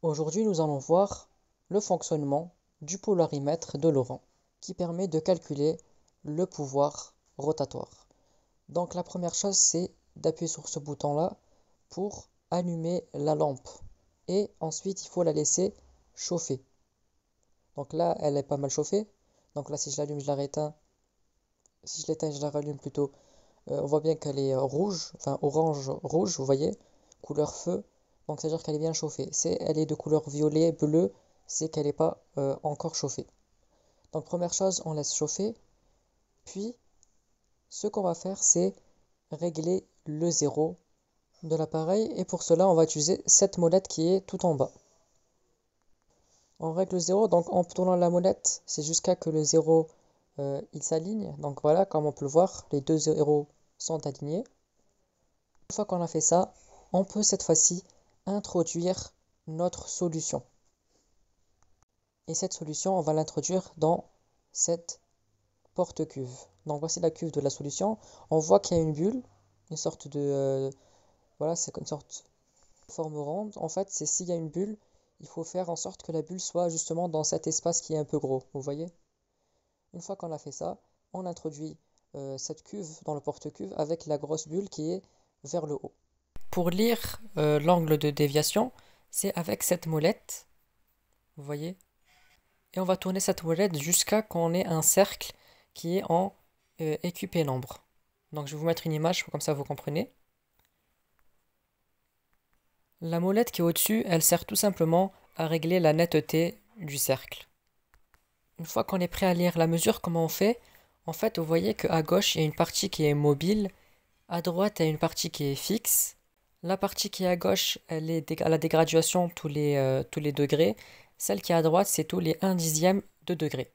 Aujourd'hui, nous allons voir le fonctionnement du polarimètre de Laurent qui permet de calculer le pouvoir rotatoire. Donc la première chose, c'est d'appuyer sur ce bouton-là pour allumer la lampe. Et ensuite, il faut la laisser chauffer. Donc là, elle est pas mal chauffée. Donc là, si je l'allume, je la rééteins. Si je l'éteins, je la rallume plutôt. On voit bien qu'elle est rouge, enfin orange-rouge, vous voyez, couleur feu. Donc c'est-à-dire qu'elle est bien chauffée. Si elle est de couleur violet, bleu, c'est qu'elle n'est pas encore chauffée. Donc première chose, on laisse chauffer. Puis, ce qu'on va faire, c'est régler le zéro de l'appareil. Et pour cela, on va utiliser cette molette qui est tout en bas. On règle le zéro, donc en tournant la molette, c'est jusqu'à que le zéro il s'aligne. Donc voilà, comme on peut le voir, les deux zéros sont alignés. Une fois qu'on a fait ça, on peut cette fois-ci introduire notre solution. Et cette solution, on va l'introduire dans cette porte-cuve. Donc voici la cuve de la solution. On voit qu'il y a une bulle, une sorte de... voilà, c'est une sorte de forme ronde. En fait, c'est s'il y a une bulle, il faut faire en sorte que la bulle soit justement dans cet espace qui est un peu gros. Vous voyez? Une fois qu'on a fait ça, on introduit cette cuve dans le porte-cuve avec la grosse bulle qui est vers le haut. Pour lire l'angle de déviation, c'est avec cette molette, vous voyez, et on va tourner cette molette jusqu'à qu'on ait un cercle qui est en équipénombre. Donc je vais vous mettre une image, comme ça vous comprenez. La molette qui est au-dessus, elle sert tout simplement à régler la netteté du cercle. Une fois qu'on est prêt à lire la mesure, comment on fait? En fait, vous voyez qu'à gauche, il y a une partie qui est mobile, à droite, il y a une partie qui est fixe. La partie qui est à gauche, elle est à la dégraduation tous les degrés. Celle qui est à droite, c'est tous les 1/10 de degré.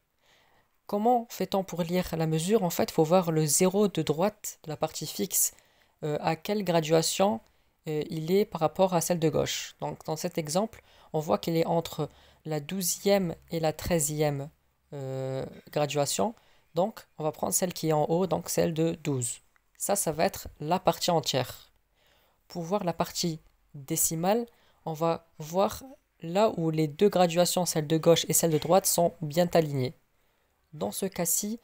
Comment fait-on pour lire la mesure? En fait, il faut voir le zéro de droite, de la partie fixe, à quelle graduation il est par rapport à celle de gauche. Donc dans cet exemple, on voit qu'il est entre la 12e et la 13e graduation. Donc on va prendre celle qui est en haut, donc celle de 12. Ça va être la partie entière. Pour voir la partie décimale, on va voir là où les deux graduations, celle de gauche et celle de droite, sont bien alignées. Dans ce cas-ci,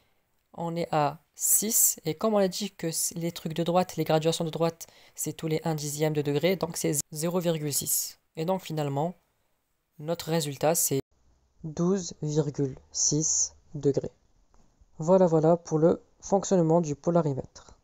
on est à 6. Et comme on a dit que les trucs de droite, les graduations de droite, c'est tous les 1/10 de degré, donc c'est 0,6. Et donc finalement, notre résultat, c'est 12,6 degrés. Voilà pour le fonctionnement du polarimètre.